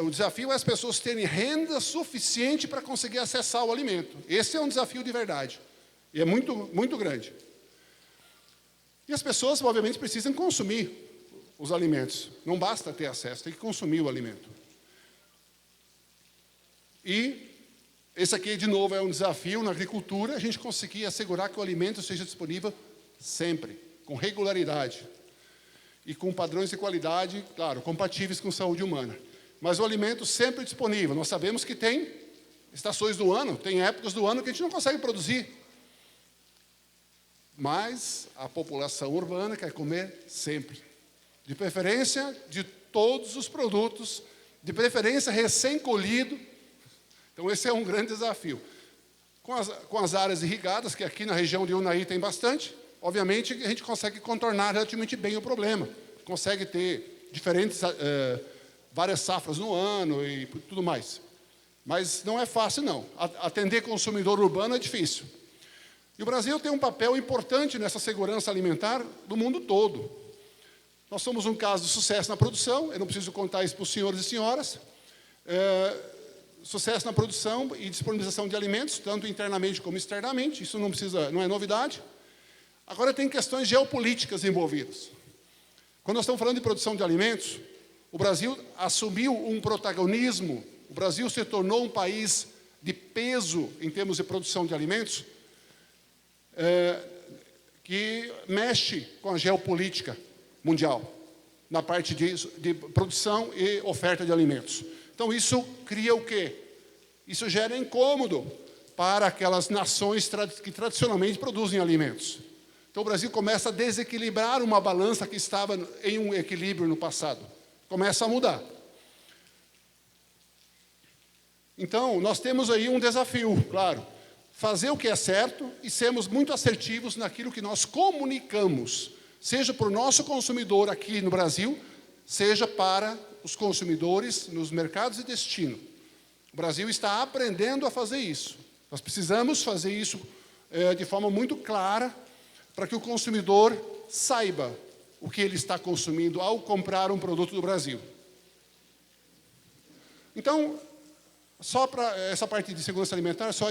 O desafio é as pessoas terem renda suficiente para conseguir acessar o alimento. Esse é um desafio de verdade. E é muito, muito grande. E as pessoas, obviamente, precisam consumir os alimentos. Não basta ter acesso, tem que consumir o alimento. E esse aqui, de novo, é um desafio na agricultura, a gente conseguir assegurar que o alimento seja disponível sempre, com regularidade. E com padrões de qualidade, claro, compatíveis com saúde humana. Mas o alimento sempre disponível. Nós sabemos que tem estações do ano, tem épocas do ano que a gente não consegue produzir. Mas a população urbana quer comer sempre. De preferência, de todos os produtos, de preferência recém-colhido. Então, esse é um grande desafio. Com as áreas irrigadas, que aqui na região de Unai tem bastante, obviamente a gente consegue contornar relativamente bem o problema. Consegue ter diferentes, várias safras no ano e tudo mais. Mas não é fácil, não. Atender consumidor urbano é difícil. E o Brasil tem um papel importante nessa segurança alimentar do mundo todo. Nós somos um caso de sucesso na produção, eu não preciso contar isso para os senhores e senhoras. Sucesso na produção e disponibilização de alimentos, tanto internamente como externamente, isso não é novidade. Agora tem questões geopolíticas envolvidas. Quando nós estamos falando de produção de alimentos, o Brasil assumiu um protagonismo, o Brasil se tornou um país de peso em termos de produção de alimentos, que mexe com a geopolítica mundial, na parte de produção e oferta de alimentos. Então, isso cria o quê? Isso gera incômodo para aquelas nações que tradicionalmente produzem alimentos. Então, o Brasil começa a desequilibrar uma balança que estava em um equilíbrio no passado. Começa a mudar. Então, nós temos aí um desafio, claro. Fazer o que é certo e sermos muito assertivos naquilo que nós comunicamos, seja para o nosso consumidor aqui no Brasil, seja para os consumidores nos mercados de destino. O Brasil está aprendendo a fazer isso. Nós precisamos fazer isso de forma muito clara para que o consumidor saiba o que ele está consumindo ao comprar um produto do Brasil. Então, só para essa parte de segurança alimentar, só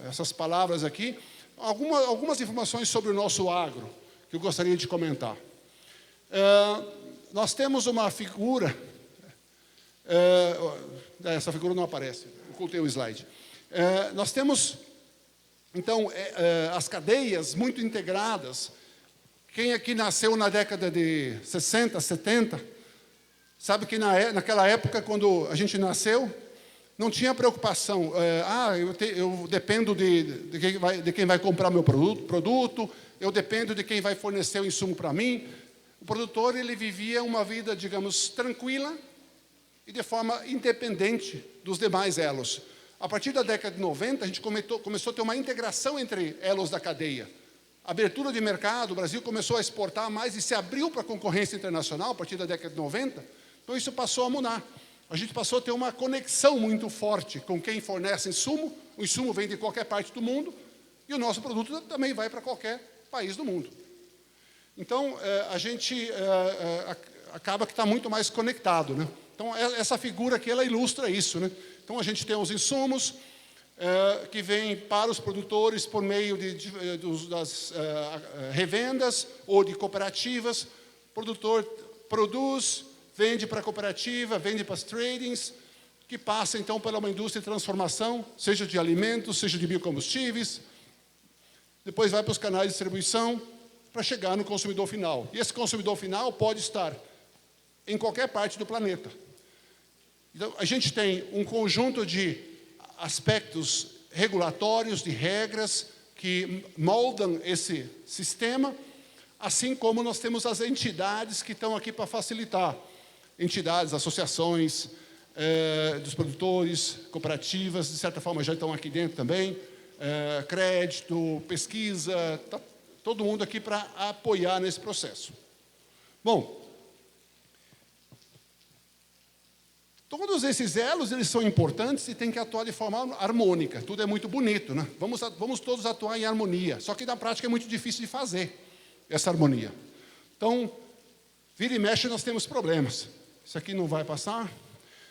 essas palavras aqui, algumas informações sobre o nosso agro, que eu gostaria de comentar. Nós temos uma figura, essa figura não aparece, ocultei o slide. Nós temos, então, as cadeias muito integradas. Quem aqui nasceu na década de 60, 70, sabe que naquela época, quando a gente nasceu, não tinha preocupação. Eu dependo de quem vai comprar meu produto, eu dependo de quem vai fornecer o insumo para mim. O produtor, ele vivia uma vida, digamos, tranquila e de forma independente dos demais elos. A partir da década de 90, a gente começou a ter uma integração entre elos da cadeia. Abertura de mercado, o Brasil começou a exportar mais e se abriu para a concorrência internacional a partir da década de 90. Então, isso passou a mudar. A gente passou a ter uma conexão muito forte com quem fornece insumo. O insumo vem de qualquer parte do mundo e o nosso produto também vai para qualquer país do mundo. Então, a gente acaba que está muito mais conectado, né? Então, essa figura aqui, ela ilustra isso, né? Então, a gente tem os insumos que vêm para os produtores por meio das revendas ou de cooperativas. O produtor produz, vende para a cooperativa, vende para as tradings, que passa, então, pela uma indústria de transformação, seja de alimentos, seja de biocombustíveis. Depois vai para os canais de distribuição, para chegar no consumidor final. E esse consumidor final pode estar em qualquer parte do planeta. Então, a gente tem um conjunto de aspectos regulatórios, de regras, que moldam esse sistema, assim como nós temos as entidades que estão aqui para facilitar. Entidades, associações dos produtores, cooperativas, de certa forma já estão aqui dentro também, crédito, pesquisa, tá todo mundo aqui para apoiar nesse processo. Bom, todos esses elos, eles são importantes e têm que atuar de forma harmônica. Tudo é muito bonito, né? Vamos todos atuar em harmonia. Só que na prática é muito difícil de fazer essa harmonia. Então, vira e mexe, nós temos problemas. Isso aqui não vai passar.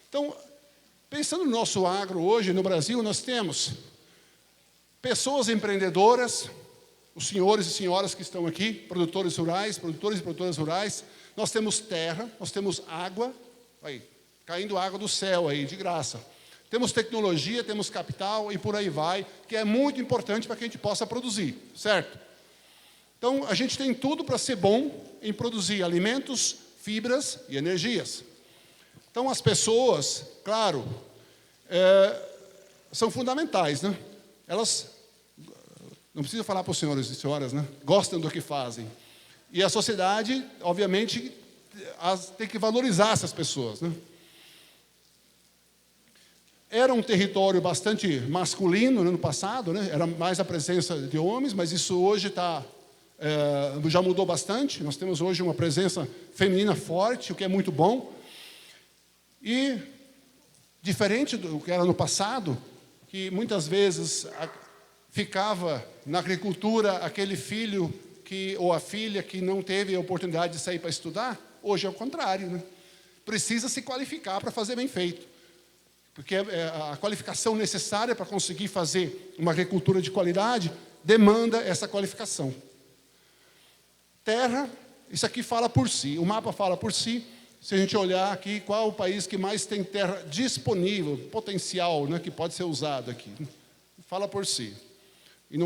Então, pensando no nosso agro hoje, no Brasil, nós temos pessoas empreendedoras, os senhores e senhoras que estão aqui, produtores rurais, produtores e produtoras rurais. Nós temos terra, nós temos água, aí, caindo água do céu aí, de graça. Temos tecnologia, temos capital e por aí vai, que é muito importante para que a gente possa produzir, certo? Então, a gente tem tudo para ser bom em produzir alimentos, fibras e energias. Então, as pessoas, claro, são fundamentais, né? Elas, não preciso falar para os senhores e senhoras, né? Gostam do que fazem. E a sociedade, obviamente, tem que valorizar essas pessoas, né? Era um território bastante masculino, né, no passado, né? Era mais a presença de homens, mas isso hoje já mudou bastante. Nós temos hoje uma presença feminina forte, o que é muito bom. E, diferente do que era no passado, que muitas vezes ficava na agricultura aquele filho ou a filha que não teve a oportunidade de sair para estudar, hoje é o contrário, né? Precisa se qualificar para fazer bem feito. Porque a qualificação necessária para conseguir fazer uma agricultura de qualidade demanda essa qualificação. Terra, isso aqui fala por si, o mapa fala por si. Se a gente olhar aqui, qual é o país que mais tem terra disponível, potencial, né, que pode ser usado aqui? Fala por si. E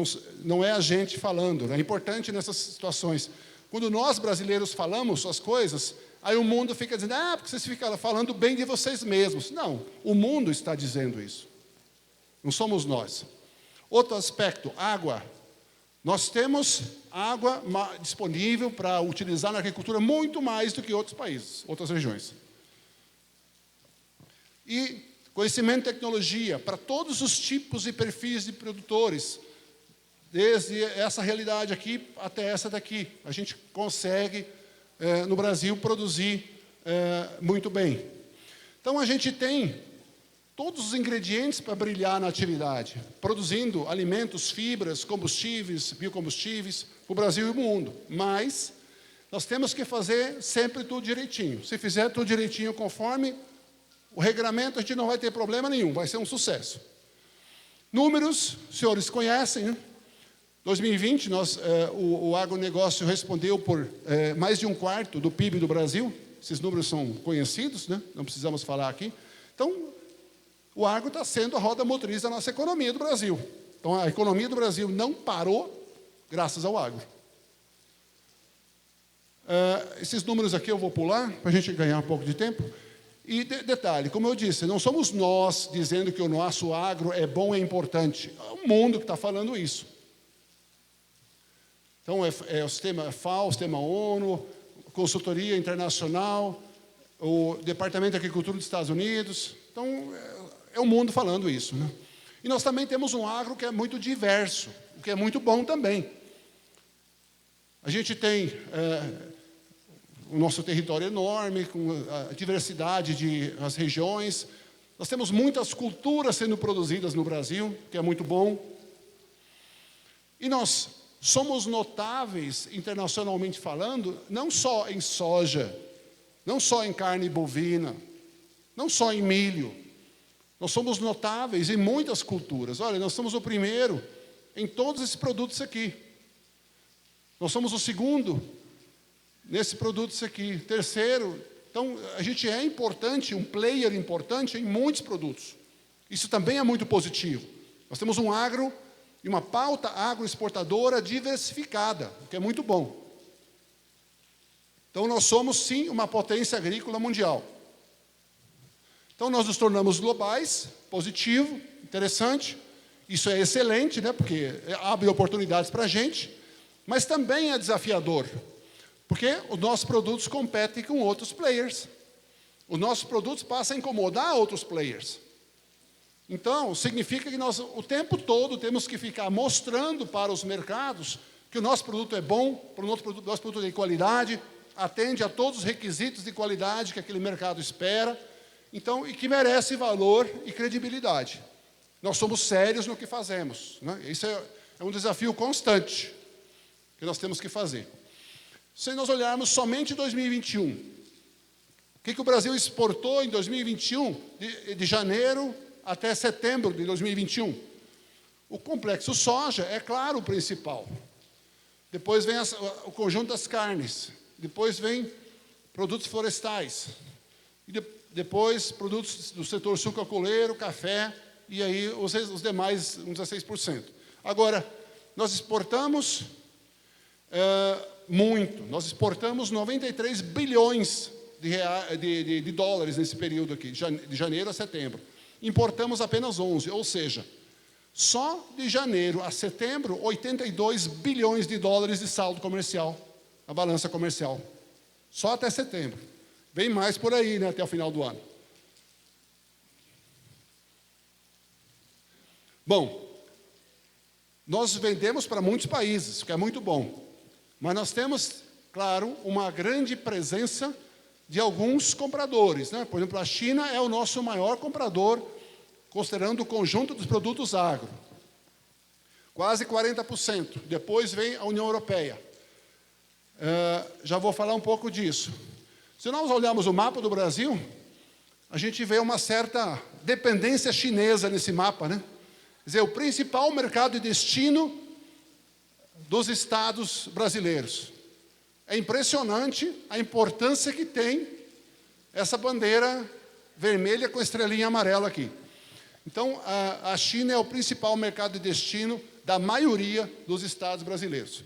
não é a gente falando, né? É importante nessas situações. Quando nós, brasileiros, falamos as coisas, aí o mundo fica dizendo, porque vocês ficam falando bem de vocês mesmos. Não, o mundo está dizendo isso. Não somos nós. Outro aspecto, água. Nós temos água disponível para utilizar na agricultura muito mais do que outros países, outras regiões. E conhecimento e tecnologia para todos os tipos e perfis de produtores. Desde essa realidade aqui até essa daqui. A gente consegue, no Brasil, produzir muito bem. Então, a gente tem todos os ingredientes para brilhar na atividade, produzindo alimentos, fibras, combustíveis, biocombustíveis, para o Brasil e o mundo. Mas nós temos que fazer sempre tudo direitinho. Se fizer tudo direitinho conforme o regramento, a gente não vai ter problema nenhum, vai ser um sucesso. Números, os senhores conhecem, né? 2020, o agronegócio respondeu por mais de 1/4 do PIB do Brasil. Esses números são conhecidos, né? Não precisamos falar aqui. Então, o agro está sendo a roda motriz da nossa economia do Brasil. Então, a economia do Brasil não parou graças ao agro. Esses números aqui eu vou pular, para a gente ganhar um pouco de tempo. E, detalhe, como eu disse, não somos nós dizendo que o nosso agro é bom e importante. É o mundo que está falando isso. Então, o sistema FAO, o sistema ONU, consultoria internacional, o Departamento de Agricultura dos Estados Unidos. Então, é o mundo falando isso, né? E nós também temos um agro que é muito diverso, o que é muito bom também. A gente tem o nosso território enorme, com a diversidade das regiões. Nós temos muitas culturas sendo produzidas no Brasil, que é muito bom. E nós somos notáveis, internacionalmente falando, não só em soja, não só em carne bovina, não só em milho. Nós somos notáveis em muitas culturas. Olha, nós somos o primeiro em todos esses produtos aqui. Nós somos o segundo nesse produto aqui. Terceiro. Então, a gente é importante, um player importante em muitos produtos. Isso também é muito positivo. Nós temos um agro e uma pauta agroexportadora diversificada, o que é muito bom. Então, nós somos, sim, uma potência agrícola mundial. Então, nós nos tornamos globais, positivo, interessante. Isso é excelente, né? Porque abre oportunidades para a gente, mas também é desafiador, porque os nossos produtos competem com outros players. Os nossos produtos passam a incomodar outros players. Então, significa que nós, o tempo todo, temos que ficar mostrando para os mercados que o nosso produto é bom, que o nosso produto é de qualidade, atende a todos os requisitos de qualidade que aquele mercado espera, então, e que merece valor e credibilidade. Nós somos sérios no que fazemos, né? Isso é um desafio constante que nós temos que fazer. Se nós olharmos somente 2021, que o Brasil exportou em 2021, de janeiro até setembro de 2021? O complexo soja é, claro, o principal. Depois vem o conjunto das carnes. Depois vem produtos florestais. E depois produtos do setor sucroalcooleiro, café, e aí os demais, uns 16%. Agora, nós exportamos muito. Nós exportamos 93 bilhões de dólares nesse período aqui, de janeiro a setembro. Importamos apenas 11, ou seja, só de janeiro a setembro, 82 bilhões de dólares de saldo comercial, na balança comercial. Só até setembro. Vem mais por aí, né, até o final do ano. Bom, nós vendemos para muitos países, o que é muito bom. Mas nós temos, claro, uma grande presença de alguns compradores, né? Por exemplo, a China é o nosso maior comprador, considerando o conjunto dos produtos agro. Quase 40%. Depois vem a União Europeia. Já vou falar um pouco disso. Se nós olharmos o mapa do Brasil, a gente vê uma certa dependência chinesa nesse mapa, né? Quer dizer, o principal mercado de destino dos estados brasileiros. É impressionante a importância que tem essa bandeira vermelha com estrelinha amarela aqui. Então, a China é o principal mercado de destino da maioria dos estados brasileiros.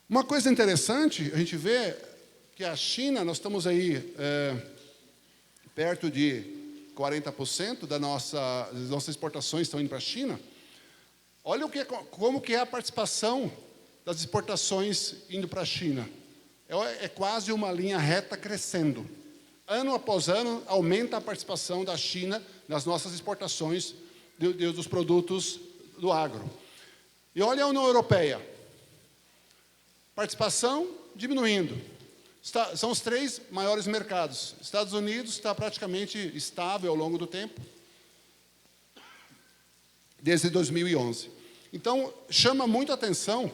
Uma coisa interessante, a gente vê que a China, nós estamos aí perto de 40% das nossas exportações estão indo para a China. Olha como que é a participação das exportações indo para a China. É quase uma linha reta crescendo. Ano após ano, aumenta a participação da China nas nossas exportações dos produtos do agro. E olha a União Europeia. Participação diminuindo. São os 3 maiores mercados. Estados Unidos está praticamente estável ao longo do tempo, desde 2011. Então, chama muito a atenção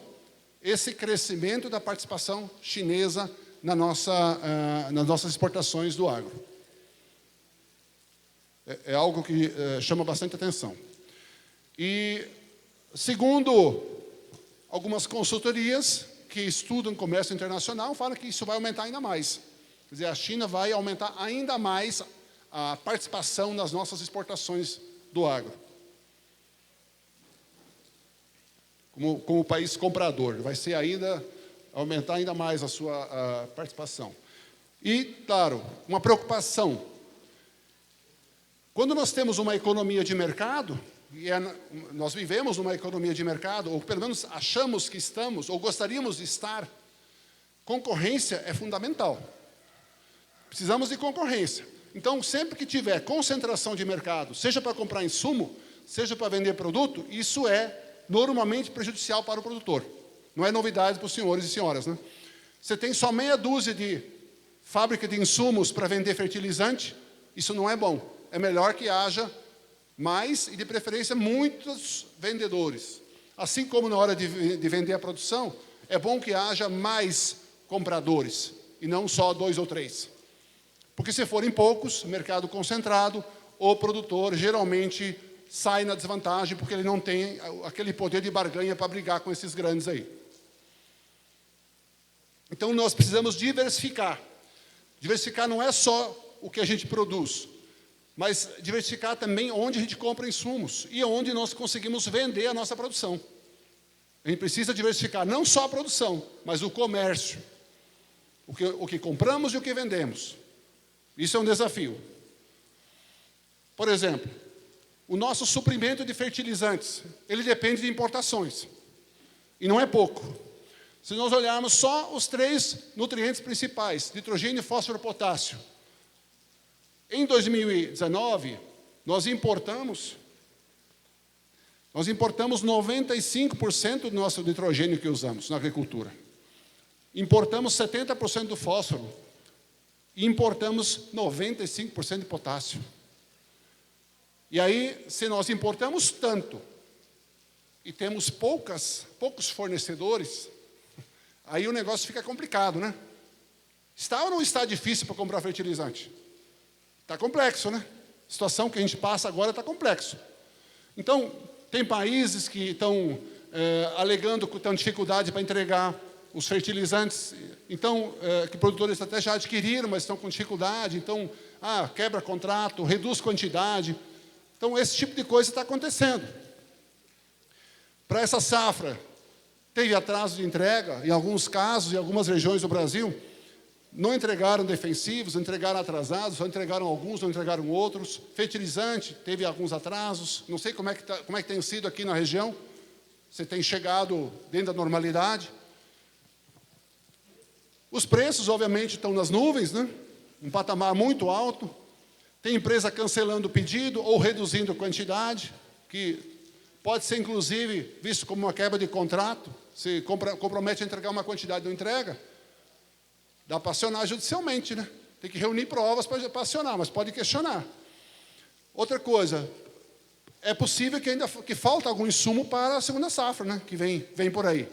esse crescimento da participação chinesa nas nossas exportações do agro. É algo que chama bastante atenção. E, segundo algumas consultorias que estudam comércio internacional, falam que isso vai aumentar ainda mais. Quer dizer, a China vai aumentar ainda mais a participação nas nossas exportações do agro. Como país comprador, vai ser aumentar ainda mais a sua participação. E, claro, uma preocupação. Quando nós temos uma economia de mercado, nós vivemos numa economia de mercado, ou pelo menos achamos que estamos, ou gostaríamos de estar, concorrência é fundamental. Precisamos de concorrência. Então, sempre que tiver concentração de mercado, seja para comprar insumo, seja para vender produto, isso é normalmente prejudicial para o produtor. Não é novidade para os senhores e senhoras, né? Você tem só meia dúzia de fábrica de insumos para vender fertilizante, isso não é bom. É melhor que haja mais, e de preferência, muitos vendedores. Assim como na hora de vender a produção, é bom que haja mais compradores, e não só 2 ou 3. Porque se forem poucos, mercado concentrado, o produtor geralmente sai na desvantagem, porque ele não tem aquele poder de barganha para brigar com esses grandes aí. Então, nós precisamos diversificar. Diversificar não é só o que a gente produz, mas diversificar também onde a gente compra insumos e onde nós conseguimos vender a nossa produção. A gente precisa diversificar não só a produção, mas o comércio. O que compramos e o que vendemos. Isso é um desafio. Por exemplo, o nosso suprimento de fertilizantes, ele depende de importações. E não é pouco. Se nós olharmos só os 3 nutrientes principais, nitrogênio, fósforo e potássio, em 2019, nós importamos 95% do nosso nitrogênio que usamos na agricultura. Importamos 70% do fósforo e importamos 95% de potássio. E aí, se nós importamos tanto e temos poucos fornecedores, aí o negócio fica complicado, né? Está ou não está difícil para comprar fertilizante? Está complexo, né? A situação que a gente passa agora está complexo. Então, tem países que estão alegando que estão dificuldade para entregar os fertilizantes, então, que produtores até já adquiriram, mas estão com dificuldade, então, quebra contrato, reduz quantidade. Então, esse tipo de coisa está acontecendo. Para essa safra, teve atraso de entrega, em alguns casos, em algumas regiões do Brasil, não entregaram defensivos, não entregaram atrasados, só entregaram alguns, não entregaram outros. Fertilizante, teve alguns atrasos, não sei como é que tem sido aqui na região, você tem chegado dentro da normalidade. Os preços, obviamente, estão nas nuvens, né? Um patamar muito alto. Tem empresa cancelando o pedido ou reduzindo a quantidade, que pode ser, inclusive, visto como uma quebra de contrato. Se compromete a entregar uma quantidade e não entrega, dá para acionar judicialmente, né? Tem que reunir provas para acionar, mas pode questionar. Outra coisa, é possível que falta algum insumo para a segunda safra, né? Que vem por aí.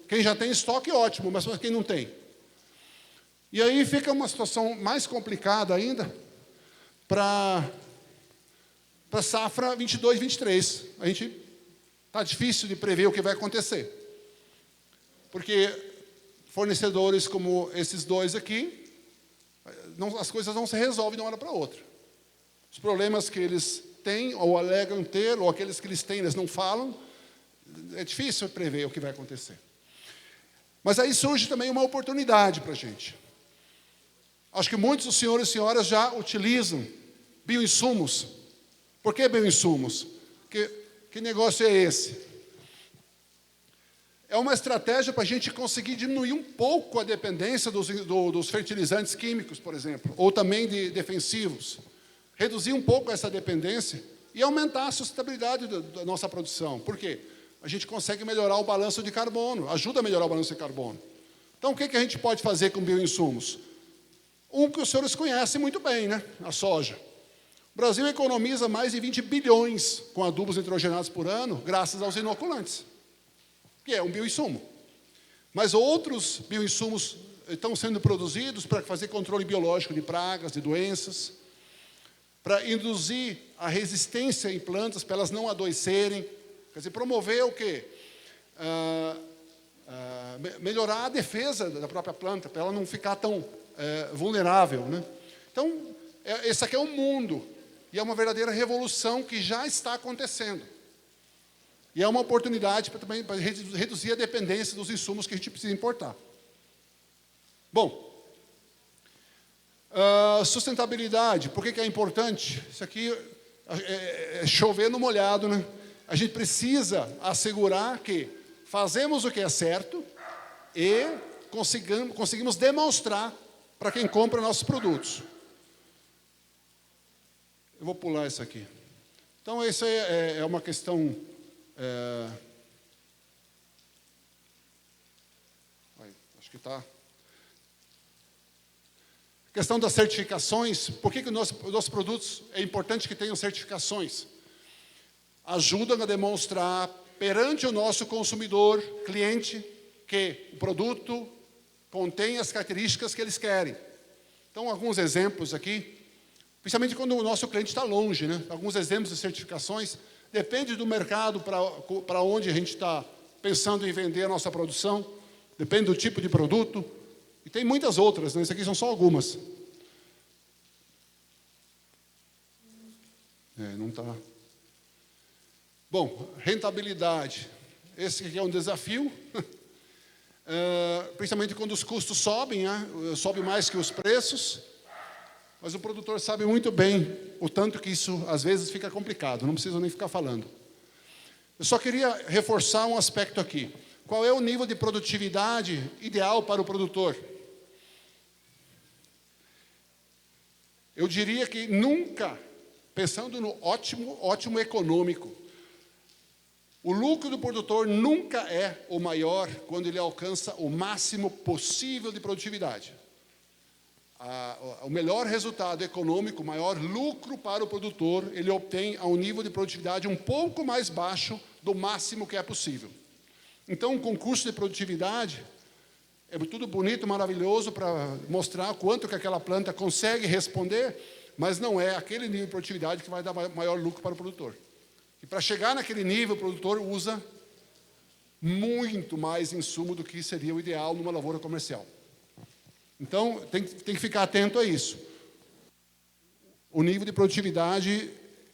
Quem já tem estoque, ótimo, mas quem não tem. E aí fica uma situação mais complicada ainda para a safra 22, 23. A gente está difícil de prever o que vai acontecer. Porque fornecedores como esses dois aqui, as coisas não se resolvem de uma hora para outra. Os problemas que eles têm, ou alegam ter, ou aqueles que eles têm, eles não falam, é difícil prever o que vai acontecer. Mas aí surge também uma oportunidade para a gente. Acho que muitos dos senhores e senhoras já utilizam bioinsumos. Por que bioinsumos? Que negócio é esse? É uma estratégia para a gente conseguir diminuir um pouco a dependência dos fertilizantes químicos, por exemplo, ou também de defensivos. Reduzir um pouco essa dependência e aumentar a sustentabilidade da nossa produção. Por quê? A gente consegue melhorar o balanço de carbono, ajuda a melhorar o balanço de carbono. Então, o que a gente pode fazer com bioinsumos? Um que os senhores conhecem muito bem, né? A soja. O Brasil economiza mais de 20 bilhões com adubos nitrogenados por ano, graças aos inoculantes, que é um bioinsumo. Mas outros bioinsumos estão sendo produzidos para fazer controle biológico de pragas, de doenças, para induzir a resistência em plantas, para elas não adoecerem. Quer dizer, promover o quê? Melhorar a defesa da própria planta, para ela não ficar tão vulnerável, né? Então, esse aqui é um mundo, e é uma verdadeira revolução que já está acontecendo. E é uma oportunidade também para reduzir a dependência dos insumos que a gente precisa importar. Bom, sustentabilidade, por que é importante? Isso aqui é chover no molhado, né? A gente precisa assegurar que fazemos o que é certo e conseguimos demonstrar para quem compra nossos produtos. Eu vou pular isso aqui. Então, isso é uma questão... acho que está... A questão das certificações. Por que os nossos produtos é importante que tenham certificações? Ajudam a demonstrar perante o nosso consumidor, cliente, que o produto contém as características que eles querem. Então, alguns exemplos aqui, principalmente quando o nosso cliente está longe, né? Alguns exemplos de certificações, depende do mercado para onde a gente está pensando em vender a nossa produção, depende do tipo de produto, e tem muitas outras, né? Isso aqui são só algumas. Não está... Bom, rentabilidade. Esse aqui é um desafio, principalmente quando os custos sobem, né? Sobe mais que os preços, mas o produtor sabe muito bem o tanto que isso, às vezes, fica complicado, não preciso nem ficar falando. Eu só queria reforçar um aspecto aqui. Qual é o nível de produtividade ideal para o produtor? Eu diria que nunca, pensando no ótimo econômico, o lucro do produtor nunca é o maior quando ele alcança o máximo possível de produtividade. o melhor resultado econômico, o maior lucro para o produtor, ele obtém a um nível de produtividade um pouco mais baixo do máximo que é possível. Então, um concurso de produtividade é tudo bonito, maravilhoso, para mostrar quanto que aquela planta consegue responder, mas não é aquele nível de produtividade que vai dar maior lucro para o produtor. E para chegar naquele nível, o produtor usa muito mais insumo do que seria o ideal numa lavoura comercial. Então, tem que ficar atento a isso. O nível de produtividade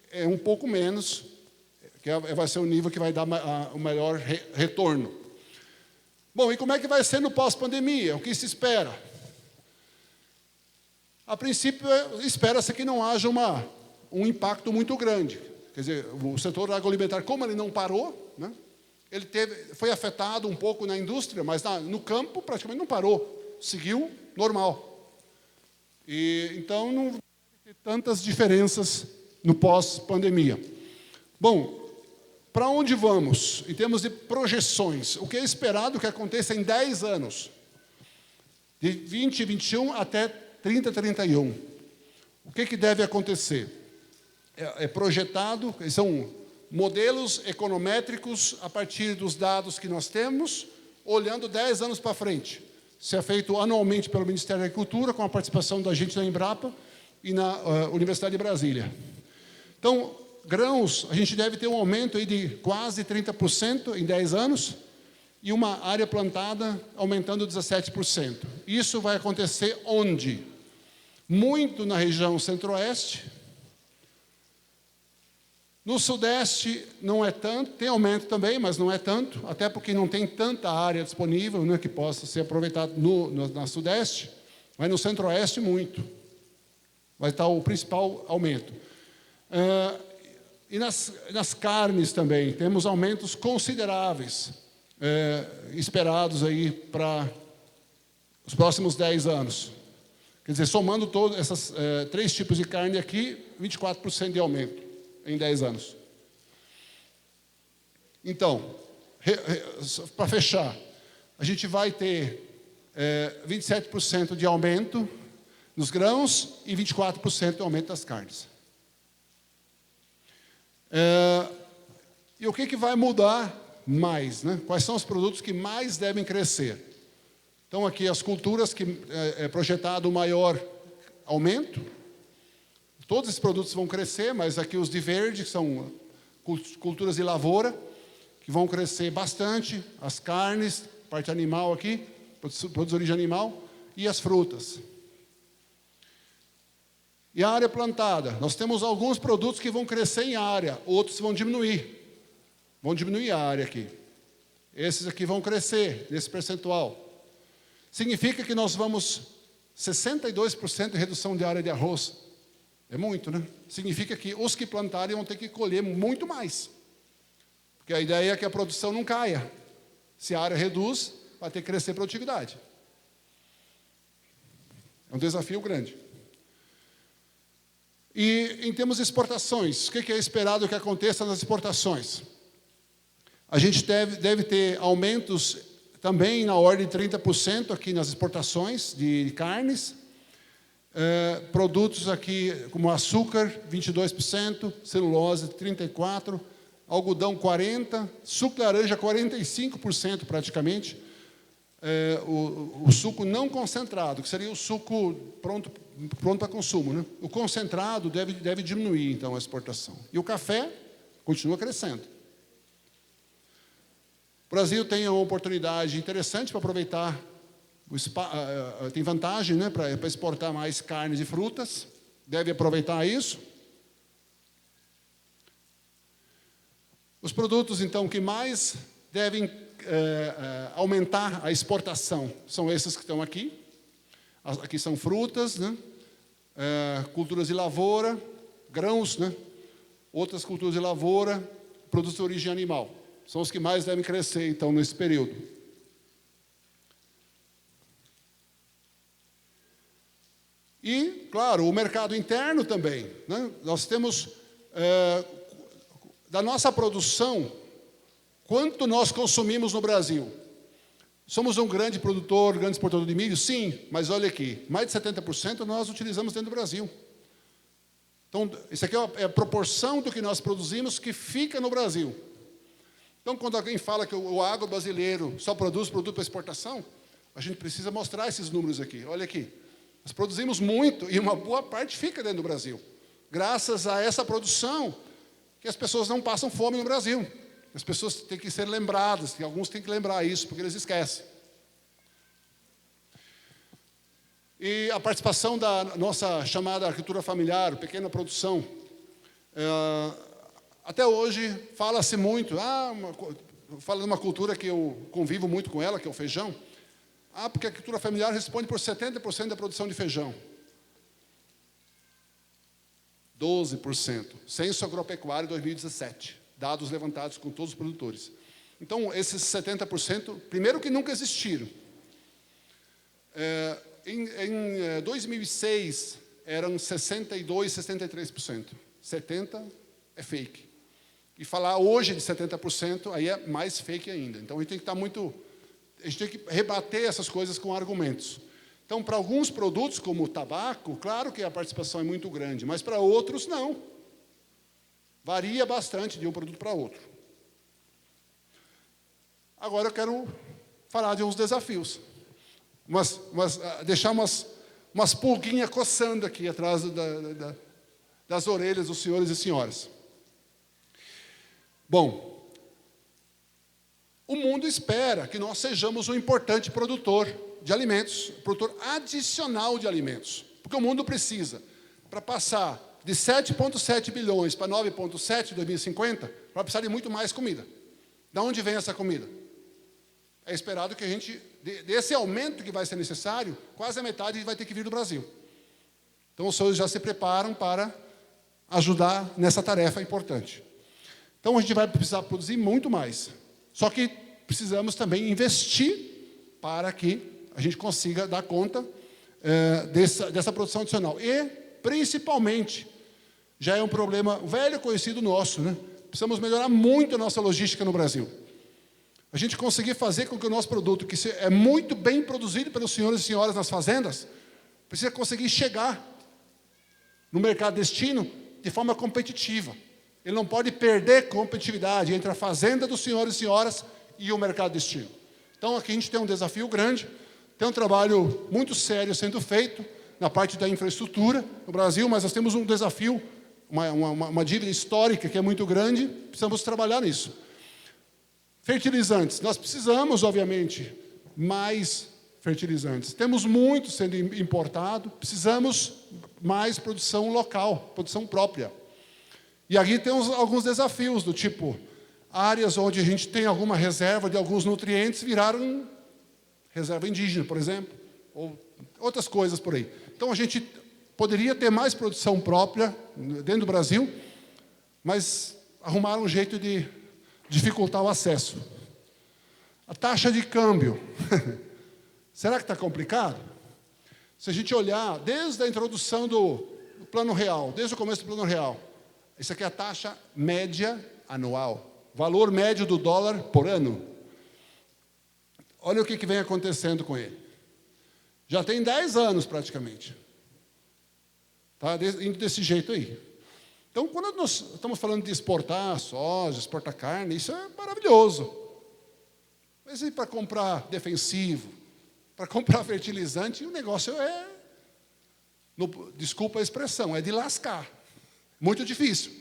é um pouco menos, que vai ser o nível que vai dar o melhor retorno. Bom, e como é que vai ser no pós-pandemia? O que se espera? A princípio, espera-se que não haja um impacto muito grande. Quer dizer, o setor agroalimentar, como ele não parou, né, ele foi afetado um pouco na indústria, mas no campo praticamente não parou. Seguiu normal. E, então, não vai ter tantas diferenças no pós-pandemia. Bom, para onde vamos em termos de projeções? O que é esperado que aconteça em 10 anos? De 2021 até 3031. O que deve acontecer? É projetado, são modelos econométricos a partir dos dados que nós temos, olhando 10 anos para frente. Isso é feito anualmente pelo Ministério da Agricultura, com a participação da gente da Embrapa e na Universidade de Brasília. Então, grãos, a gente deve ter um aumento aí de quase 30% em 10 anos e uma área plantada aumentando 17%. Isso vai acontecer onde? Muito na região centro-oeste. No sudeste não é tanto, tem aumento também, mas não é tanto, até porque não tem tanta área disponível, né, que possa ser aproveitada na sudeste, mas no centro-oeste muito. Vai estar o principal aumento. E nas carnes também, temos aumentos consideráveis, esperados aí para os próximos 10 anos. Quer dizer, somando todos esses 3 tipos de carne aqui, 24% de aumento em 10 anos. Então, para fechar, a gente vai ter 27% de aumento nos grãos e 24% de aumento das carnes. E o que vai mudar mais, né? Quais são os produtos que mais devem crescer? Então, aqui as culturas que é projetado o maior aumento. Todos esses produtos vão crescer, mas aqui os de verde, que são culturas de lavoura, que vão crescer bastante. As carnes, parte animal aqui, produtos de origem animal, e as frutas. E a área plantada? Nós temos alguns produtos que vão crescer em área, outros vão diminuir. Vão diminuir a área aqui. Esses aqui vão crescer nesse percentual. Significa que nós vamos 62% de redução de área de arroz. É muito, né? Significa que os que plantarem vão ter que colher muito mais. Porque a ideia é que a produção não caia. Se a área reduz, vai ter que crescer a produtividade. É um desafio grande. E em termos de exportações, o que é esperado que aconteça nas exportações? A gente deve ter aumentos também na ordem de 30% aqui nas exportações de carnes. Produtos aqui como açúcar, 22%, celulose, 34%, algodão, 40%, suco de laranja, 45% praticamente. O suco não concentrado, que seria o suco pronto para consumo, né? O concentrado deve diminuir, então, a exportação. E o café continua crescendo. O Brasil tem uma oportunidade interessante para aproveitar, tem vantagem, né, para exportar mais carnes e frutas, deve aproveitar isso. Os produtos, então, que mais devem aumentar a exportação são esses que estão aqui. Aqui são frutas, né, culturas de lavoura, grãos, né, outras culturas de lavoura, produtos de origem animal. São os que mais devem crescer, então, nesse período. E, claro, o mercado interno também, né? Nós temos, da nossa produção, quanto nós consumimos no Brasil? Somos um grande produtor, grande exportador de milho? Sim, mas olha aqui, mais de 70% nós utilizamos dentro do Brasil. Então, isso aqui é a proporção do que nós produzimos que fica no Brasil. Então, quando alguém fala que o agro brasileiro só produz produto para exportação, a gente precisa mostrar esses números aqui. Olha aqui, nós produzimos muito e uma boa parte fica dentro do Brasil. Graças a essa produção, que as pessoas não passam fome no Brasil. As pessoas têm que ser lembradas, que alguns têm que lembrar isso, porque eles esquecem. E a participação da nossa chamada agricultura familiar, pequena produção. Até hoje, fala-se muito, fala de uma cultura que eu convivo muito com ela, que é o feijão. Porque a agricultura familiar responde por 70% da produção de feijão. 12%, censo agropecuário 2017, dados levantados com todos os produtores. Então, esses 70%, primeiro que nunca existiram. Em 2006, eram 62%, 63%. 70% é fake. E falar hoje de 70%, aí é mais fake ainda. Então, a gente tem que estar muito... A gente tem que rebater essas coisas com argumentos. Então, para alguns produtos, como o tabaco, claro que a participação é muito grande, mas para outros, não. Varia bastante de um produto para outro. Agora eu quero falar de uns desafios. Deixar umas pulguinhas coçando aqui atrás das orelhas dos senhores e senhoras. Bom, o mundo espera que nós sejamos um importante produtor de alimentos, produtor adicional de alimentos. Porque o mundo precisa, para passar de 7,7 bilhões para 9,7 em 2050, vai precisar de muito mais comida. De onde vem essa comida? É esperado que a gente, desse aumento que vai ser necessário, quase a metade vai ter que vir do Brasil. Então, os senhores já se preparam para ajudar nessa tarefa importante. Então, a gente vai precisar produzir muito mais. Só que precisamos também investir para que a gente consiga dar conta dessa produção adicional. E, principalmente, já é um problema velho conhecido nosso, né? Precisamos melhorar muito a nossa logística no Brasil. A gente conseguir fazer com que o nosso produto, que é muito bem produzido pelos senhores e senhoras nas fazendas, precisa conseguir chegar no mercado destino de forma competitiva. Ele não pode perder competitividade entre a fazenda dos senhores e senhoras e o mercado destino. Então, aqui a gente tem um desafio grande, tem um trabalho muito sério sendo feito na parte da infraestrutura no Brasil, mas nós temos um desafio, uma dívida histórica que é muito grande, precisamos trabalhar nisso. Fertilizantes, nós precisamos, obviamente, mais fertilizantes. Temos muito sendo importado, precisamos mais produção local, produção própria. E aqui temos alguns desafios, do tipo, áreas onde a gente tem alguma reserva de alguns nutrientes viraram reserva indígena, por exemplo, ou outras coisas por aí. Então, a gente poderia ter mais produção própria dentro do Brasil, mas arrumaram um jeito de dificultar o acesso. A taxa de câmbio. Será que está complicado? Se a gente olhar desde a introdução do Plano Real, desde o começo do Plano Real, isso aqui é a taxa média anual, valor médio do dólar por ano. Olha o que vem acontecendo com ele. Já tem 10 anos, praticamente. Está indo desse jeito aí. Então, quando nós estamos falando de exportar soja, exportar carne, isso é maravilhoso. Mas e para comprar defensivo, para comprar fertilizante, o negócio desculpa a expressão, é de lascar. Muito difícil.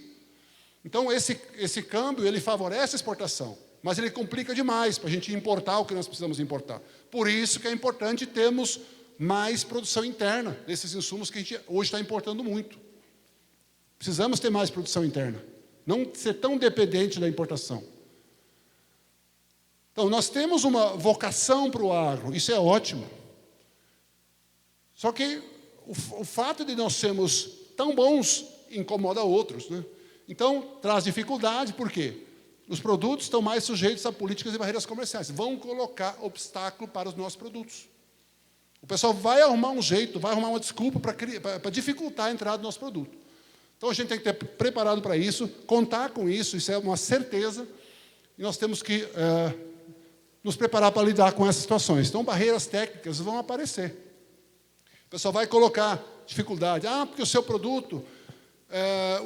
Então, esse câmbio, ele favorece a exportação, mas ele complica demais para a gente importar o que nós precisamos importar. Por isso que é importante termos mais produção interna desses insumos que a gente hoje está importando muito. Precisamos ter mais produção interna, não ser tão dependente da importação. Então, nós temos uma vocação para o agro, isso é ótimo. Só que o fato de nós sermos tão bons incomoda outros, né? Então, traz dificuldade, por quê? Os produtos estão mais sujeitos a políticas e barreiras comerciais. Vão colocar obstáculo para os nossos produtos. O pessoal vai arrumar um jeito, vai arrumar uma desculpa para dificultar a entrada do nosso produto. Então, a gente tem que estar preparado para isso, contar com isso é uma certeza. E nós temos que nos preparar para lidar com essas situações. Então, barreiras técnicas vão aparecer. O pessoal vai colocar dificuldade. Porque o seu produto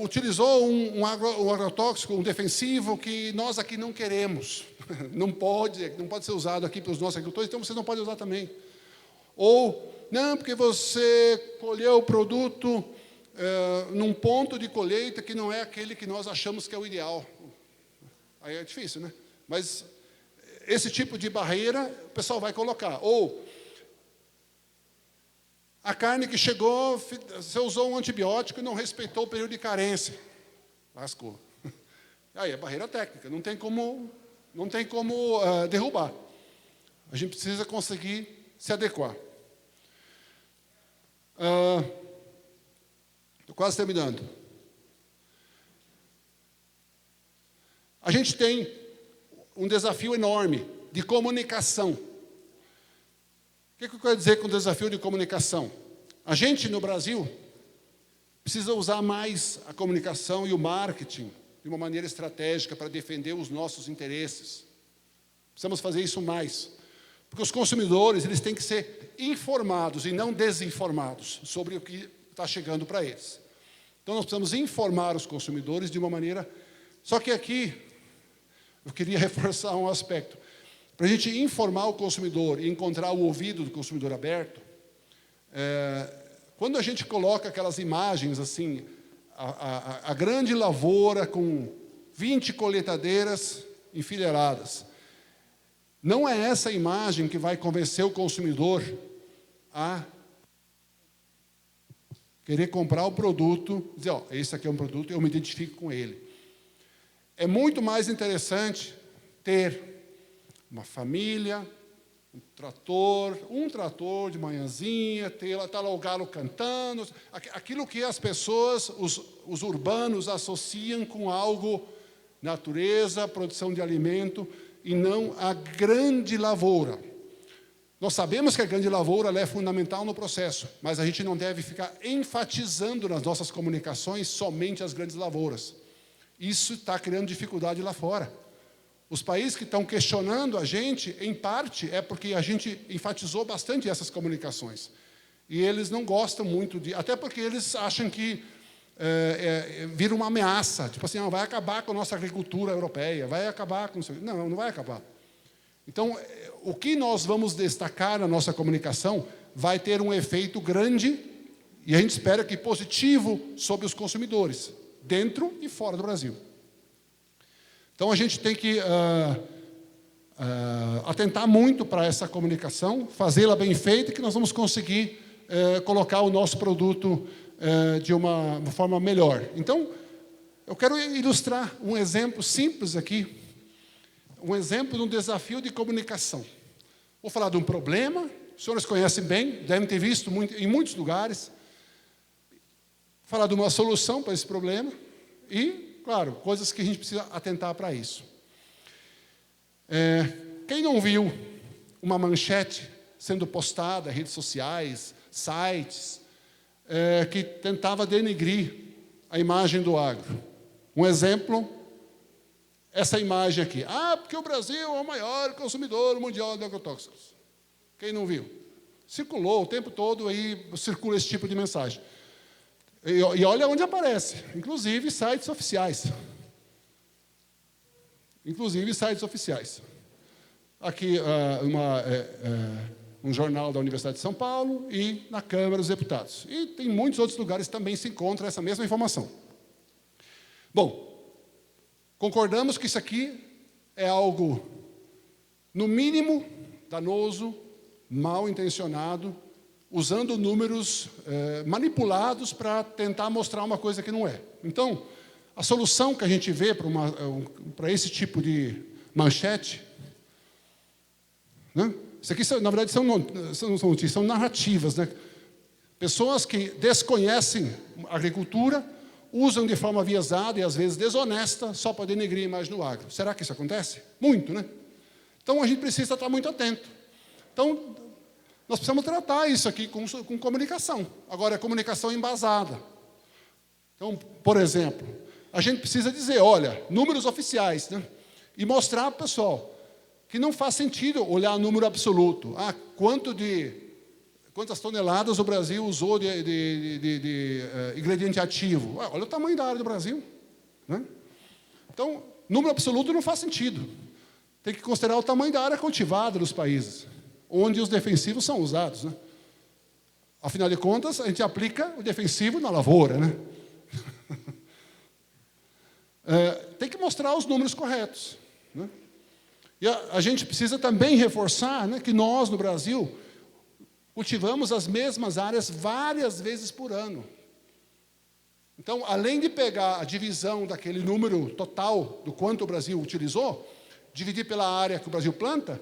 utilizou um agrotóxico, um defensivo, que nós aqui não queremos. Não pode ser usado aqui pelos nossos agricultores, então vocês não podem usar também. Ou, não, porque você colheu o produto num ponto de colheita que não é aquele que nós achamos que é o ideal. Aí é difícil, né? Mas esse tipo de barreira o pessoal vai colocar. Ou a carne que chegou, você usou um antibiótico e não respeitou o período de carência. Lascou. Aí é barreira técnica, não tem como derrubar. A gente precisa conseguir se adequar. Estou quase terminando. A gente tem um desafio enorme de comunicação. O que eu quero dizer com o desafio de comunicação? A gente, no Brasil, precisa usar mais a comunicação e o marketing de uma maneira estratégica para defender os nossos interesses. Precisamos fazer isso mais. Porque os consumidores, eles têm que ser informados e não desinformados sobre o que está chegando para eles. Então, nós precisamos informar os consumidores de uma maneira... Só que aqui, eu queria reforçar um aspecto. Para a gente informar o consumidor e encontrar o ouvido do consumidor aberto, quando a gente coloca aquelas imagens assim, a grande lavoura com 20 colheitadeiras enfileiradas, não é essa imagem que vai convencer o consumidor a querer comprar o produto, dizer, esse aqui é um produto, eu me identifico com ele. É muito mais interessante ter uma família, um trator de manhãzinha, tá lá o galo cantando, aquilo que as pessoas, os urbanos, associam com algo, natureza, produção de alimento, e não a grande lavoura. Nós sabemos que a grande lavoura ela é fundamental no processo, mas a gente não deve ficar enfatizando nas nossas comunicações somente as grandes lavouras. Isso está criando dificuldade lá fora. Os países que estão questionando a gente, em parte, é porque a gente enfatizou bastante essas comunicações. E eles não gostam muito de... Até porque eles acham que vira uma ameaça. Tipo assim, vai acabar com a nossa agricultura europeia, vai acabar com... Não vai acabar. Então, o que nós vamos destacar na nossa comunicação vai ter um efeito grande, e a gente espera que positivo, sobre os consumidores, dentro e fora do Brasil. Então, a gente tem que atentar muito para essa comunicação, fazê-la bem feita, que nós vamos conseguir colocar o nosso produto de uma forma melhor. Então, eu quero ilustrar um exemplo simples aqui, um exemplo de um desafio de comunicação. Vou falar de um problema, os senhores conhecem bem, devem ter visto em muitos lugares. Falar de uma solução para esse problema e, claro, coisas que a gente precisa atentar para isso. Quem não viu uma manchete sendo postada em redes sociais, sites, que tentava denegrir a imagem do agro? Um exemplo, essa imagem aqui. Porque o Brasil é o maior consumidor mundial de agrotóxicos. Quem não viu? Circulou o tempo todo, aí circula esse tipo de mensagem. E olha onde aparece, inclusive sites oficiais. Inclusive sites oficiais. Aqui um jornal da Universidade de São Paulo e na Câmara dos Deputados. E tem muitos outros lugares que também se encontra essa mesma informação. Bom, concordamos que isso aqui é algo, no mínimo, danoso, mal intencionado, usando números manipulados para tentar mostrar uma coisa que não é. Então, a solução que a gente vê para esse tipo de manchete, né? Isso aqui, na verdade, são notícias, são narrativas, né? Pessoas que desconhecem a agricultura, usam de forma aviesada e, às vezes, desonesta, só para denegrir a imagem do agro. Será que isso acontece? Muito, né? Então, a gente precisa estar muito atento. Então, nós precisamos tratar isso aqui com comunicação. Agora, é comunicação embasada. Então, por exemplo, a gente precisa dizer, olha, números oficiais, né? E mostrar para o pessoal, que não faz sentido olhar o número absoluto. Quantas toneladas o Brasil usou de ingrediente ativo? Olha o tamanho da área do Brasil, né? Então, número absoluto não faz sentido. Tem que considerar o tamanho da área cultivada dos países, onde os defensivos são usados, né? Afinal de contas, a gente aplica o defensivo na lavoura, né? Tem que mostrar os números corretos, né? E a gente precisa também reforçar, né, que nós, no Brasil, cultivamos as mesmas áreas várias vezes por ano. Então, além de pegar a divisão daquele número total do quanto o Brasil utilizou, dividir pela área que o Brasil planta,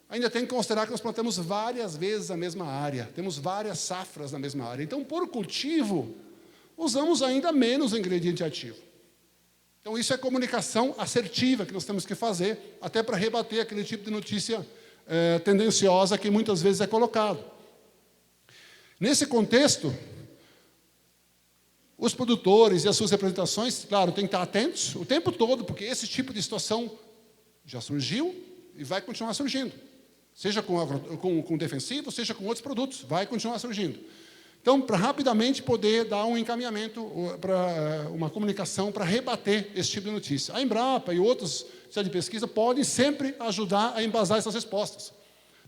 ainda tem que considerar que nós plantamos várias vezes a mesma área, temos várias safras na mesma área. Então, por cultivo, usamos ainda menos ingrediente ativo. Então, isso é comunicação assertiva que nós temos que fazer, até para rebater aquele tipo de notícia tendenciosa que muitas vezes é colocado. Nesse contexto, os produtores e as suas representações, claro, têm que estar atentos o tempo todo, porque esse tipo de situação já surgiu e vai continuar surgindo. Seja com defensivo, seja com outros produtos, vai continuar surgindo. Então, para rapidamente poder dar um encaminhamento, para uma comunicação, para rebater esse tipo de notícia. A Embrapa e outros centros de pesquisa podem sempre ajudar a embasar essas respostas,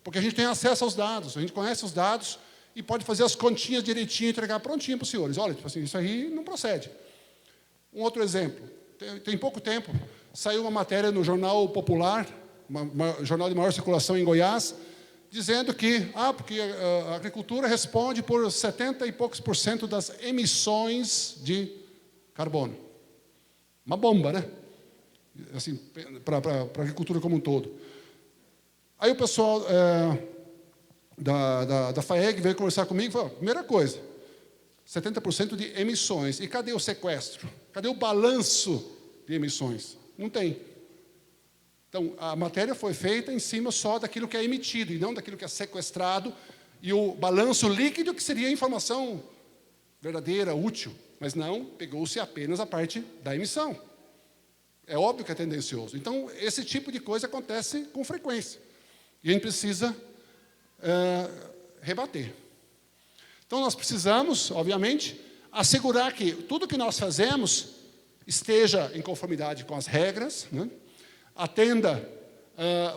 porque a gente tem acesso aos dados, a gente conhece os dados e pode fazer as continhas direitinho e entregar prontinho para os senhores. Olha, tipo assim, isso aí não procede. Um outro exemplo. Tem pouco tempo, saiu uma matéria no Jornal Popular, jornal de maior circulação em Goiás, dizendo que porque a agricultura responde por 70 e poucos % das emissões de carbono. Uma bomba, né? Assim, para a agricultura como um todo. Aí o pessoal da FAEG veio conversar comigo e falou, primeira coisa, 70% de emissões. E cadê o sequestro? Cadê o balanço de emissões? Não tem. Então, a matéria foi feita em cima só daquilo que é emitido, e não daquilo que é sequestrado, e o balanço líquido, que seria a informação verdadeira, útil. Mas não, pegou-se apenas a parte da emissão. É óbvio que é tendencioso. Então, esse tipo de coisa acontece com frequência. E a gente precisa rebater. Então, nós precisamos, obviamente, assegurar que tudo que nós fazemos esteja em conformidade com as regras, né? Atenda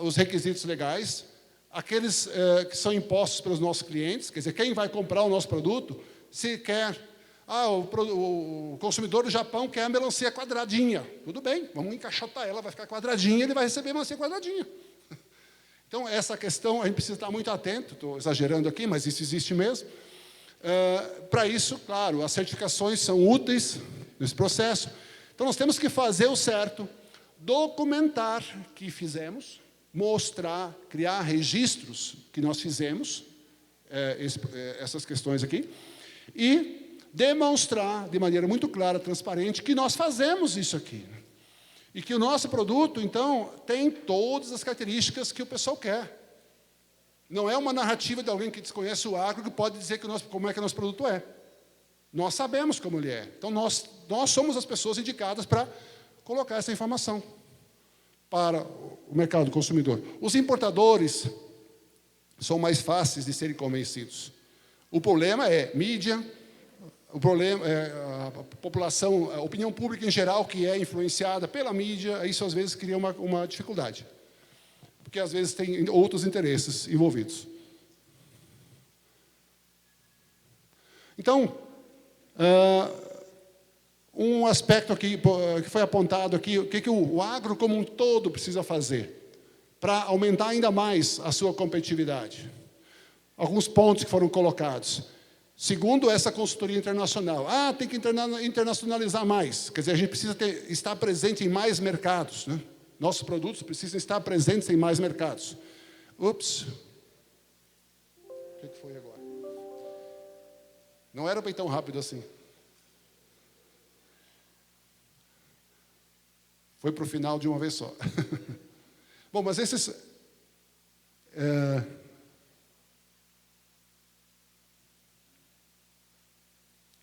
os requisitos legais, aqueles que são impostos pelos nossos clientes, quer dizer, quem vai comprar o nosso produto, se quer, o consumidor do Japão quer a melancia quadradinha, tudo bem, vamos encaixotar ela, vai ficar quadradinha, ele vai receber a melancia quadradinha. Então, essa questão, a gente precisa estar muito atento, estou exagerando aqui, mas isso existe mesmo. Para isso, claro, as certificações são úteis nesse processo. Então, nós temos que fazer o certo, documentar que fizemos, mostrar, criar registros que nós fizemos, essas questões aqui, e demonstrar de maneira muito clara, transparente, que nós fazemos isso aqui. E que o nosso produto, então, tem todas as características que o pessoal quer. Não é uma narrativa de alguém que desconhece o agro que pode dizer como é que o nosso produto é. Nós sabemos como ele é. Então, nós somos as pessoas indicadas para colocar essa informação para o mercado consumidor. Os importadores são mais fáceis de serem convencidos. O problema é mídia, o problema é a população, a opinião pública em geral, que é influenciada pela mídia, isso às vezes cria uma dificuldade, porque às vezes tem outros interesses envolvidos. Então, um aspecto aqui, que foi apontado aqui, o que o agro como um todo precisa fazer para aumentar ainda mais a sua competitividade. Alguns pontos que foram colocados. Segundo essa consultoria internacional, tem que internacionalizar mais. Quer dizer, a gente precisa estar presente em mais mercados, né? Nossos produtos precisam estar presentes em mais mercados. Ups. O que foi agora? Não era para ir tão rápido assim. Foi para o final de uma vez só. Bom, mas esses...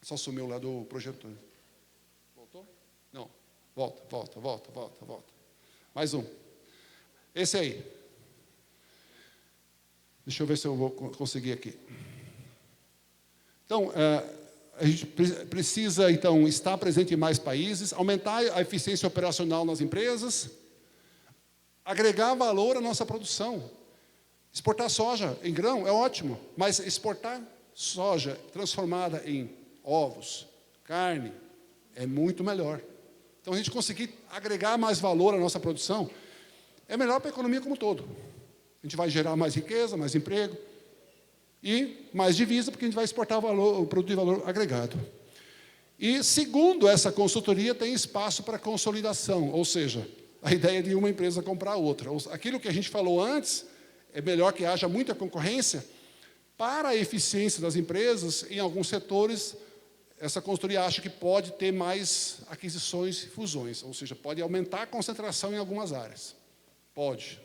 Só sumiu lá do projetor. Voltou? Não. Volta. Mais um. Esse aí. Deixa eu ver se eu vou conseguir aqui. Então, a gente precisa, então, estar presente em mais países, aumentar a eficiência operacional nas empresas, agregar valor à nossa produção. Exportar soja em grão é ótimo, mas exportar soja transformada em ovos, carne, é muito melhor. Então, a gente conseguir agregar mais valor à nossa produção é melhor para a economia como um todo. A gente vai gerar mais riqueza, mais emprego e mais divisa, porque a gente vai exportar o produto de valor agregado. E, segundo essa consultoria, tem espaço para consolidação, ou seja, a ideia de uma empresa comprar a outra. Aquilo que a gente falou antes, é melhor que haja muita concorrência. Para a eficiência das empresas, em alguns setores, essa consultoria acha que pode ter mais aquisições e fusões, ou seja, pode aumentar a concentração em algumas áreas. Pode.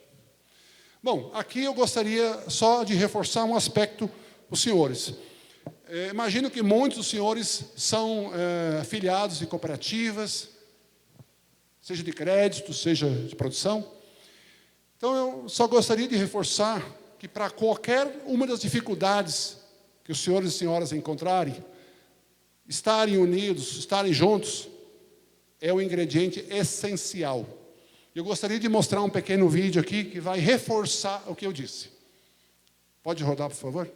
Bom, aqui eu gostaria só de reforçar um aspecto para os senhores. Imagino que muitos dos senhores são afiliados em cooperativas, seja de crédito, seja de produção. Então, eu só gostaria de reforçar que para qualquer uma das dificuldades que os senhores e senhoras encontrarem, estarem unidos, estarem juntos, é o ingrediente essencial. Eu gostaria de mostrar um pequeno vídeo aqui que vai reforçar o que eu disse. Pode rodar, por favor?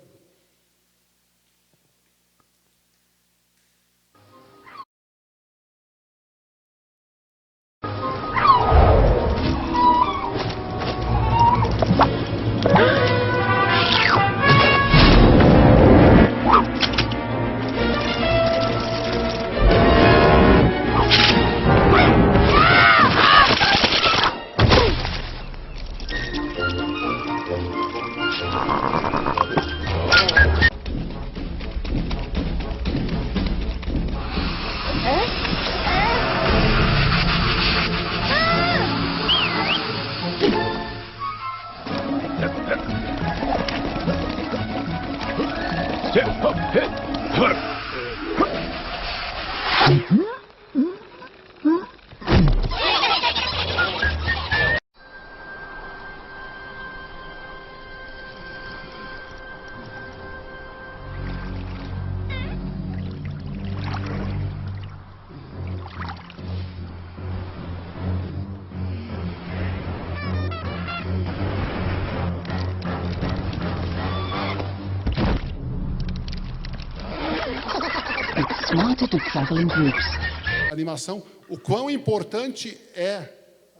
Animação, o quão importante é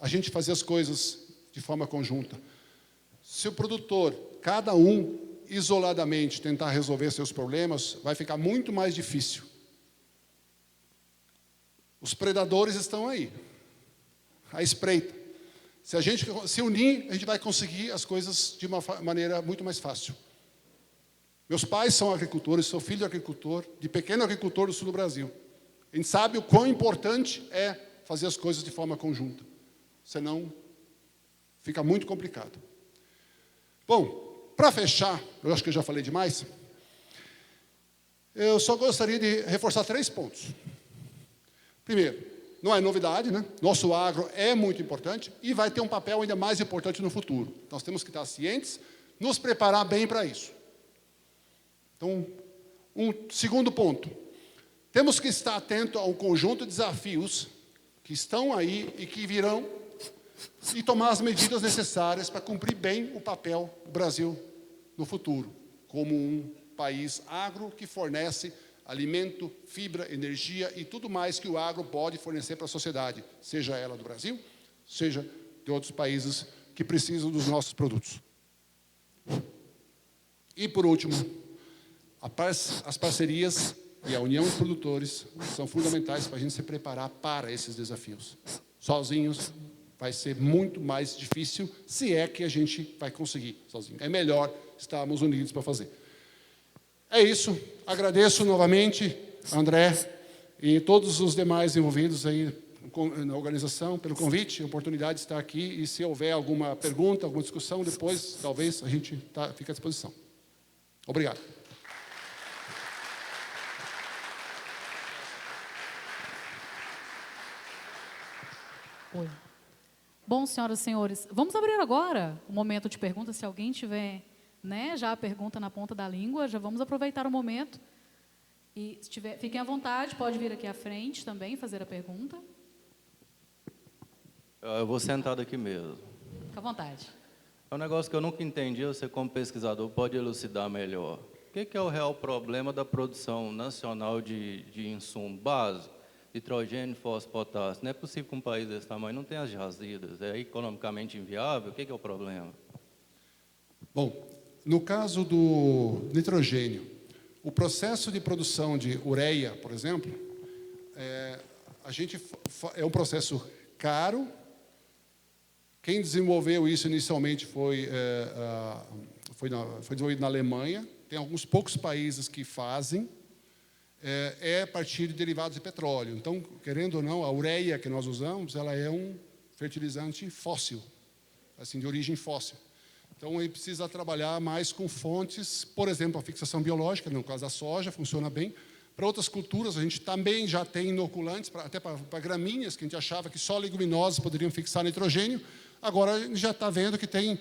a gente fazer as coisas de forma conjunta. Se o produtor, cada um, isoladamente, tentar resolver seus problemas, vai ficar muito mais difícil. Os predadores estão aí, à espreita. Se a gente se unir, a gente vai conseguir as coisas de uma maneira muito mais fácil. Meus pais são agricultores, sou filho de agricultor, de pequeno agricultor do sul do Brasil. A gente sabe o quão importante é fazer as coisas de forma conjunta. Senão, fica muito complicado. Bom, para fechar, eu acho que eu já falei demais, eu só gostaria de reforçar 3 pontos. Primeiro, não é novidade, né? Nosso agro é muito importante e vai ter um papel ainda mais importante no futuro. Nós temos que estar cientes, nos preparar bem para isso. Então, um segundo ponto. Temos que estar atento a um conjunto de desafios que estão aí e que virão e tomar as medidas necessárias para cumprir bem o papel do Brasil no futuro, como um país agro que fornece alimento, fibra, energia e tudo mais que o agro pode fornecer para a sociedade, seja ela do Brasil, seja de outros países que precisam dos nossos produtos. E, por último, as parcerias e a união dos produtores são fundamentais para a gente se preparar para esses desafios. Sozinhos vai ser muito mais difícil, se é que a gente vai conseguir sozinho. É melhor estarmos unidos para fazer. É isso. Agradeço novamente a André e todos os demais envolvidos aí na organização pelo convite, a oportunidade de estar aqui. E se houver alguma pergunta, alguma discussão, depois talvez a gente fique à disposição. Obrigado. Oi. Bom, senhoras e senhores, vamos abrir agora o momento de perguntas, se alguém tiver né, já a pergunta na ponta da língua, já vamos aproveitar o momento. E se tiver, fiquem à vontade, pode vir aqui à frente também fazer a pergunta. Eu vou sentar aqui mesmo. Fique à vontade. É um negócio que eu nunca entendi, você como pesquisador pode elucidar melhor. O que é o real problema da produção nacional de insumo básico, nitrogênio, fósforo, potássio? Não é possível que um país desse tamanho não tenha as jazidas, é economicamente inviável? O que é o problema? Bom, no caso do nitrogênio, o processo de produção de ureia, por exemplo, é um processo caro. Quem desenvolveu isso inicialmente foi desenvolvido na Alemanha. Tem alguns poucos países que fazem. É a partir de derivados de petróleo. Então, querendo ou não, a ureia que nós usamos, ela é um fertilizante fóssil, assim, de origem fóssil. Então, ele precisa trabalhar mais com fontes, por exemplo, a fixação biológica, no caso da soja, funciona bem. Para outras culturas, a gente também já tem inoculantes, até para gramíneas, que a gente achava que só leguminosas poderiam fixar nitrogênio. Agora, a gente já está vendo que tem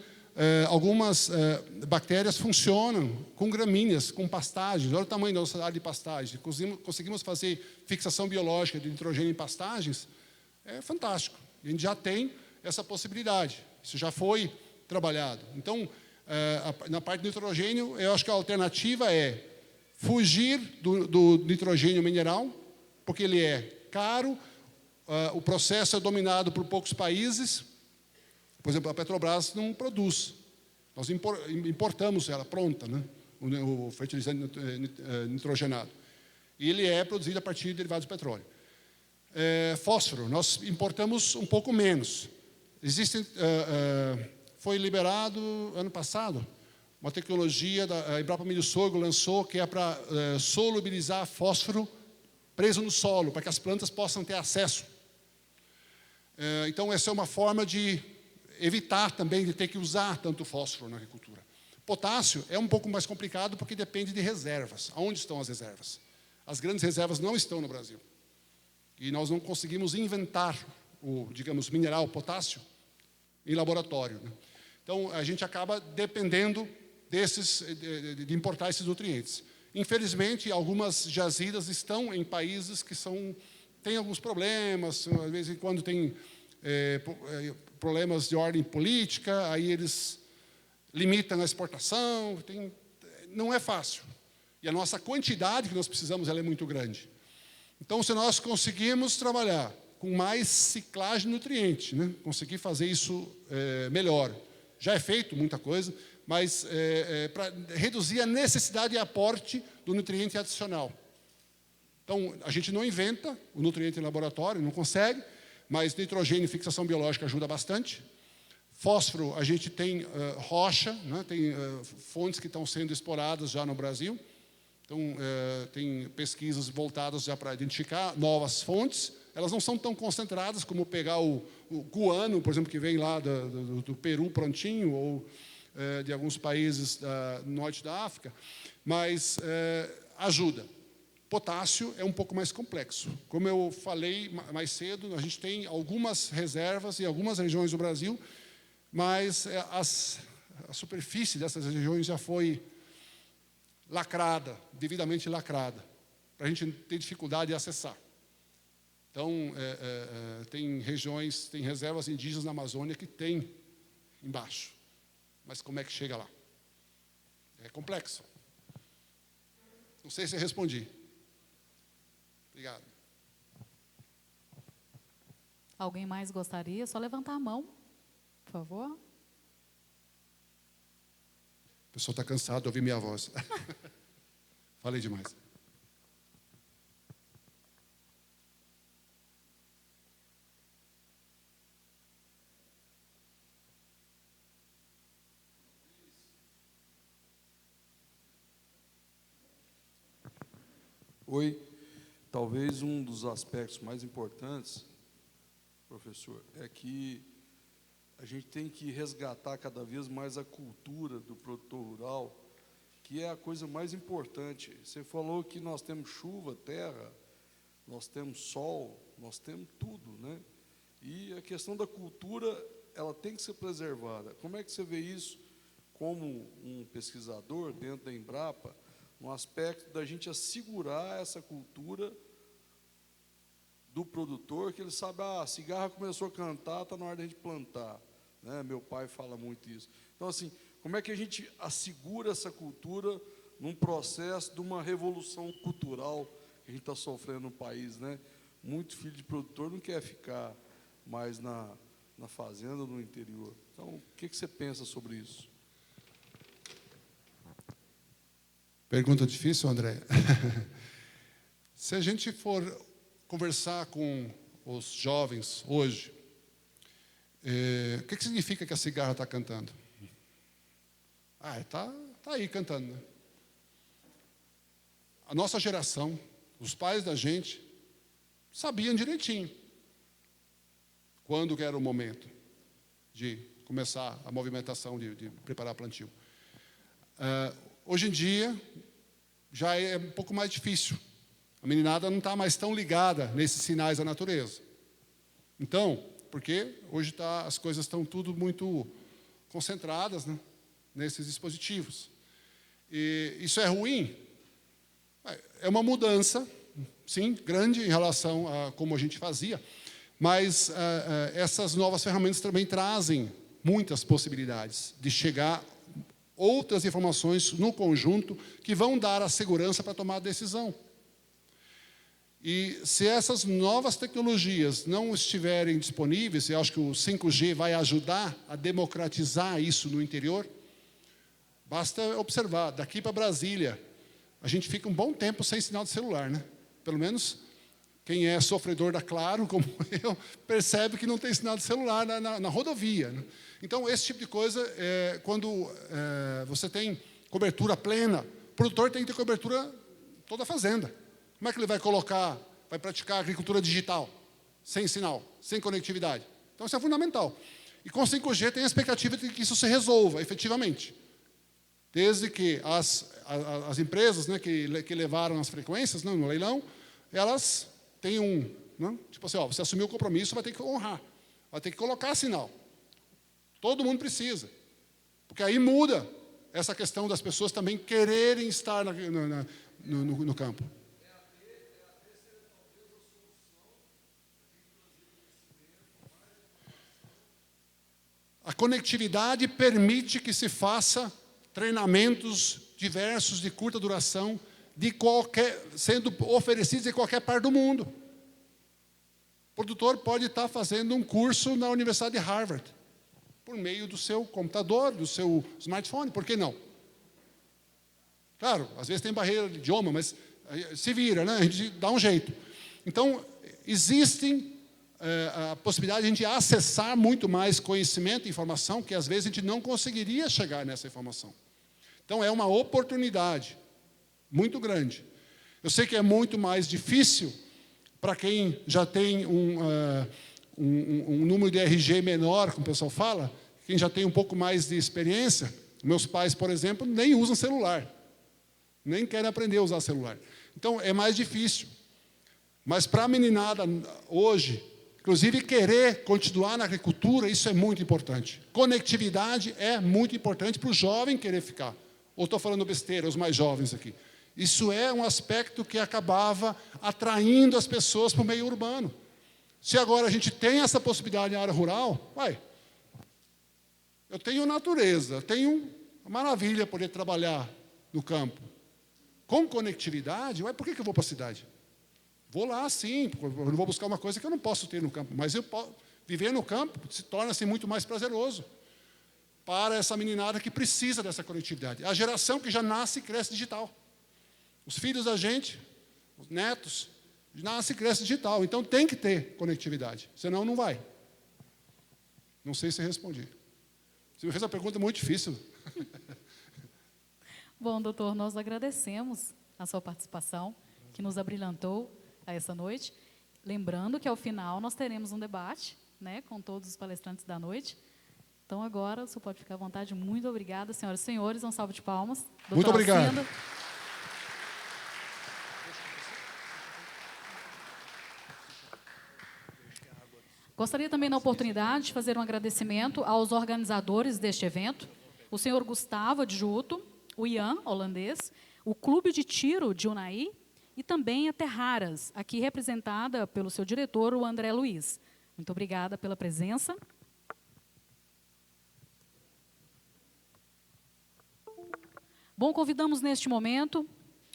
algumas bactérias funcionam com gramíneas, com pastagens. Olha o tamanho da nossa área de pastagem. Conseguimos fazer fixação biológica de nitrogênio em pastagens. É fantástico. A gente já tem essa possibilidade. Isso já foi trabalhado. Então, na parte do nitrogênio, eu acho que a alternativa é fugir do nitrogênio mineral, porque ele é caro, o processo é dominado por poucos países. Por exemplo, a Petrobras não produz. Nós importamos ela pronta, né? O fertilizante nitrogenado. E ele é produzido a partir de derivados do petróleo. Fósforo, nós importamos um pouco menos. Foi liberado ano passado uma tecnologia a Embrapa Milho Sorgo lançou que é para solubilizar fósforo preso no solo, para que as plantas possam ter acesso. Então, essa é uma forma de evitar também de ter que usar tanto fósforo na agricultura. Potássio é um pouco mais complicado porque depende de reservas. Aonde estão as reservas? As grandes reservas não estão no Brasil. E nós não conseguimos inventar o, digamos, mineral potássio em laboratório, né? Então, a gente acaba dependendo de importar esses nutrientes. Infelizmente, algumas jazidas estão em países que têm alguns problemas, às vezes em quando tem problemas de ordem política, aí eles limitam a exportação, não é fácil. E a nossa quantidade que nós precisamos ela é muito grande. Então, se nós conseguirmos trabalhar com mais ciclagem de nutrientes, né, conseguir fazer isso melhor, já é feito muita coisa, mas para reduzir a necessidade de aporte do nutriente adicional. Então, a gente não inventa o nutriente em laboratório, não consegue, mas nitrogênio e fixação biológica ajuda bastante. Fósforo, a gente tem rocha, né, tem fontes que estão sendo exploradas já no Brasil. Então, tem pesquisas voltadas já para identificar novas fontes. Elas não são tão concentradas como pegar o guano, por exemplo, que vem lá do Peru prontinho, ou de alguns países do norte da África, mas ajuda. Potássio é um pouco mais complexo. Como eu falei mais cedo, a gente tem algumas reservas em algumas regiões do Brasil, mas a superfície dessas regiões já foi lacrada, devidamente lacrada, para a gente ter dificuldade de acessar. Então, tem regiões, tem reservas indígenas na Amazônia que tem embaixo. Mas como é que chega lá? É complexo. Não sei se eu respondi. Obrigado. Alguém mais gostaria? Só levantar a mão, por favor. O pessoal está cansado de ouvir minha voz. Falei demais. Oi. Talvez um dos aspectos mais importantes, professor, é que a gente tem que resgatar cada vez mais a cultura do produtor rural, que é a coisa mais importante. Você falou que nós temos chuva, terra, nós temos sol, nós temos tudo, né? E a questão da cultura, ela tem que ser preservada. Como é que você vê isso como um pesquisador dentro da Embrapa, no aspecto da gente assegurar essa cultura do produtor, que ele sabe, a cigarra começou a cantar, está na hora de a gente plantar, né? Meu pai fala muito isso. Então, assim, como é que a gente assegura essa cultura num processo de uma revolução cultural que a gente está sofrendo no país, né? Muito filho de produtor não quer ficar mais na fazenda ou no interior. Então, o que você pensa sobre isso? Pergunta difícil, André. Se a gente for conversar com os jovens hoje, o que significa que a cigarra está cantando? Tá aí cantando, né? A nossa geração, os pais da gente, sabiam direitinho quando que era o momento de começar a movimentação, de preparar plantio. Hoje em dia, já é um pouco mais difícil. A meninada não está mais tão ligada nesses sinais da natureza. Então, porque hoje as coisas estão tudo muito concentradas, né, nesses dispositivos. E isso é ruim? É uma mudança, sim, grande em relação a como a gente fazia, mas essas novas ferramentas também trazem muitas possibilidades de chegar outras informações no conjunto que vão dar a segurança para tomar a decisão. E se essas novas tecnologias não estiverem disponíveis, eu acho que o 5G vai ajudar a democratizar isso no interior, basta observar, daqui para Brasília, a gente fica um bom tempo sem sinal de celular, né? Pelo menos quem é sofredor da Claro, como eu, percebe que não tem sinal de celular na rodovia, né? Então, esse tipo de coisa, quando você tem cobertura plena, o produtor tem que ter cobertura toda a fazenda. Como é que ele vai praticar agricultura digital, sem sinal, sem conectividade? Então, isso é fundamental. E com 5G tem a expectativa de que isso se resolva, efetivamente. Desde que as empresas, né, que levaram as frequências, né, no leilão, elas têm né, tipo assim, você assumiu o compromisso, vai ter que honrar, vai ter que colocar sinal. Todo mundo precisa. Porque aí muda essa questão das pessoas também quererem estar no campo. A conectividade permite que se faça treinamentos diversos de curta duração, sendo oferecidos em qualquer parte do mundo. O produtor pode estar fazendo um curso na Universidade de Harvard, por meio do seu computador, do seu smartphone, por que não? Claro, às vezes tem barreira de idioma, mas se vira, né? A gente dá um jeito. Então, existe a possibilidade de a gente acessar muito mais conhecimento e informação, que às vezes a gente não conseguiria chegar nessa informação. Então, é uma oportunidade muito grande. Eu sei que é muito mais difícil para quem já tem um número de RG menor, como o pessoal fala, quem já tem um pouco mais de experiência. Meus pais, por exemplo, nem usam celular, nem querem aprender a usar celular. Então, é mais difícil. Mas para a meninada hoje, inclusive querer continuar na agricultura, isso é muito importante. Conectividade é muito importante para o jovem querer ficar. Ou estou falando besteira, os mais jovens aqui. Isso é um aspecto que acabava atraindo as pessoas para o meio urbano. Se agora a gente tem essa possibilidade na área rural, eu tenho natureza, tenho uma maravilha poder trabalhar no campo. Com conectividade, por que eu vou para a cidade? Vou lá, sim, eu não vou buscar uma coisa que eu não posso ter no campo, mas viver no campo torna-se muito mais prazeroso para essa meninada que precisa dessa conectividade. A geração que já nasce e cresce digital. Os filhos da gente, os netos, nascem e crescem digital. Então, tem que ter conectividade, senão não vai. Não sei se respondi. Você me fez uma pergunta muito difícil. Bom, doutor, nós agradecemos a sua participação, que nos abrilhantou a essa noite. Lembrando que, ao final, nós teremos um debate, né, com todos os palestrantes da noite. Então, agora, o senhor pode ficar à vontade. Muito obrigada, senhoras e senhores. Um salve de palmas. Doutor muito obrigado. Alcindo. Gostaria também, na oportunidade, de fazer um agradecimento aos organizadores deste evento, o senhor Gustavo Adjuto, o Ian, holandês, o Clube de Tiro de Unai e também a Terraras, aqui representada pelo seu diretor, o André Luiz. Muito obrigada pela presença. Bom, convidamos neste momento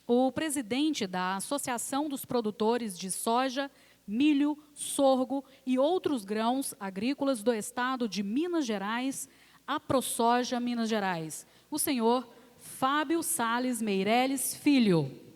o presidente da Associação dos Produtores de Soja, Milho, Sorgo e outros grãos agrícolas do Estado de Minas Gerais, a ProSoja Minas Gerais, o senhor Fábio Sales Meireles Filho.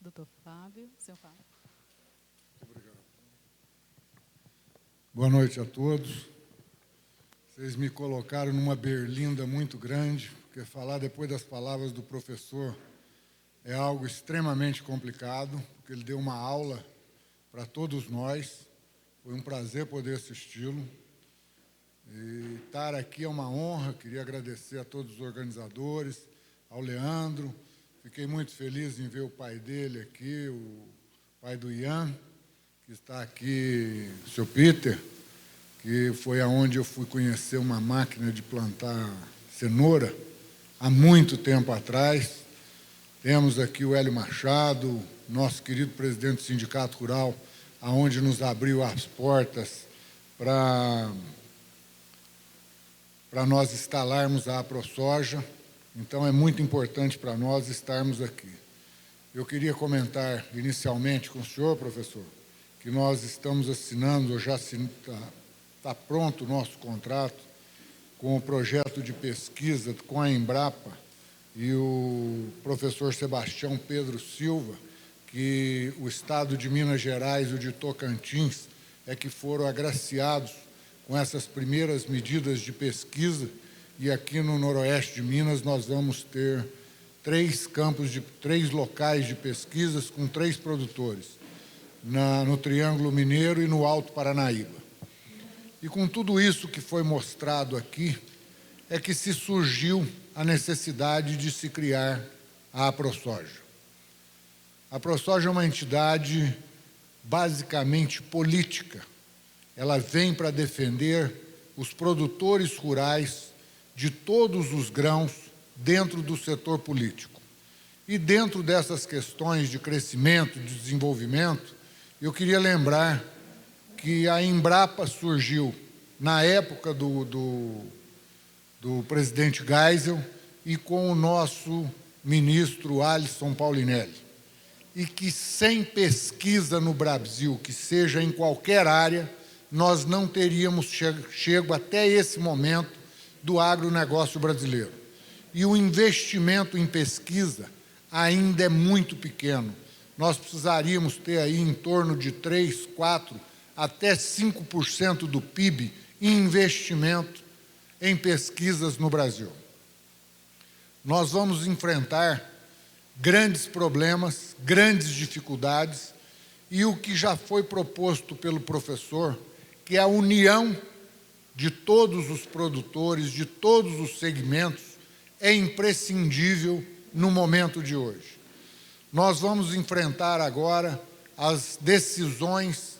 Doutor Fábio, senhor Fábio. Obrigado. Boa noite a todos. Vocês me colocaram numa berlinda muito grande, porque falar depois das palavras do professor é algo extremamente complicado, porque ele deu uma aula para todos nós. Foi um prazer poder assisti-lo. E estar aqui é uma honra. Queria agradecer a todos os organizadores, ao Leandro. Fiquei muito feliz em ver o pai dele aqui, o pai do Ian, que está aqui, o seu Peter, que foi aonde eu fui conhecer uma máquina de plantar cenoura há muito tempo atrás. Temos aqui o Hélio Machado, nosso querido presidente do Sindicato Rural, aonde nos abriu as portas para nós instalarmos a ProSoja. Então, é muito importante para nós estarmos aqui. Eu queria comentar inicialmente com o senhor, professor, que nós estamos assinando, já está pronto o nosso contrato com o projeto de pesquisa com a Embrapa e o professor Sebastião Pedro Silva, que o Estado de Minas Gerais e o de Tocantins é que foram agraciados com essas primeiras medidas de pesquisa. E aqui no noroeste de Minas nós vamos ter 3 locais de pesquisas com 3 produtores, no Triângulo Mineiro e no Alto Paranaíba. E com tudo isso que foi mostrado aqui, é que se surgiu a necessidade de se criar a ProSoja. A ProSoja é uma entidade basicamente política. Ela vem para defender os produtores rurais de todos os grãos dentro do setor político. E dentro dessas questões de crescimento, de desenvolvimento, eu queria lembrar que a Embrapa surgiu na época do presidente Geisel e com o nosso ministro Alisson Paulinelli. E que sem pesquisa no Brasil, que seja em qualquer área, nós não teríamos chego até esse momento do agronegócio brasileiro. E o investimento em pesquisa ainda é muito pequeno. Nós precisaríamos ter aí em torno de 3, 4, até 5% do PIB em investimento em pesquisas no Brasil. Nós vamos enfrentar grandes problemas, grandes dificuldades, e o que já foi proposto pelo professor, que é a união de todos os produtores, de todos os segmentos, é imprescindível no momento de hoje. Nós vamos enfrentar agora as decisões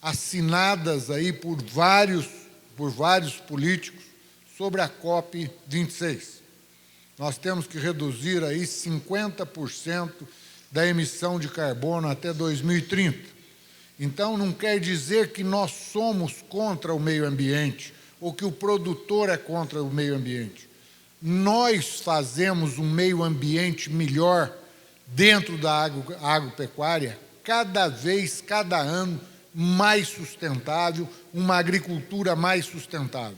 assinadas aí por vários políticos sobre a COP26. Nós temos que reduzir aí 50% da emissão de carbono até 2030. Então, não quer dizer que nós somos contra o meio ambiente ou que o produtor é contra o meio ambiente. Nós fazemos um meio ambiente melhor dentro da agropecuária, cada vez, cada ano, mais sustentável, uma agricultura mais sustentável.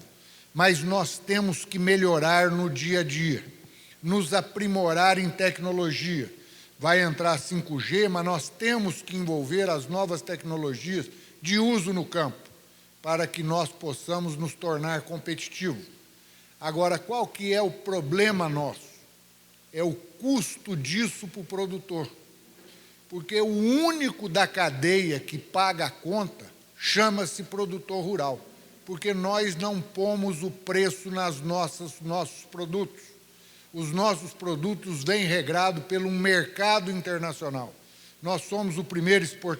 Mas nós temos que melhorar no dia a dia, nos aprimorar em tecnologia. Vai entrar 5G, mas nós temos que envolver as novas tecnologias de uso no campo, para que nós possamos nos tornar competitivos. Agora, qual que é o problema nosso? é o custo disso para o produtor. Porque o único da cadeia que paga a conta chama-se produtor rural, porque nós não pomos o preço nossos produtos. Os nossos produtos vêm regrados pelo mercado internacional. Nós somos o primeiro exportador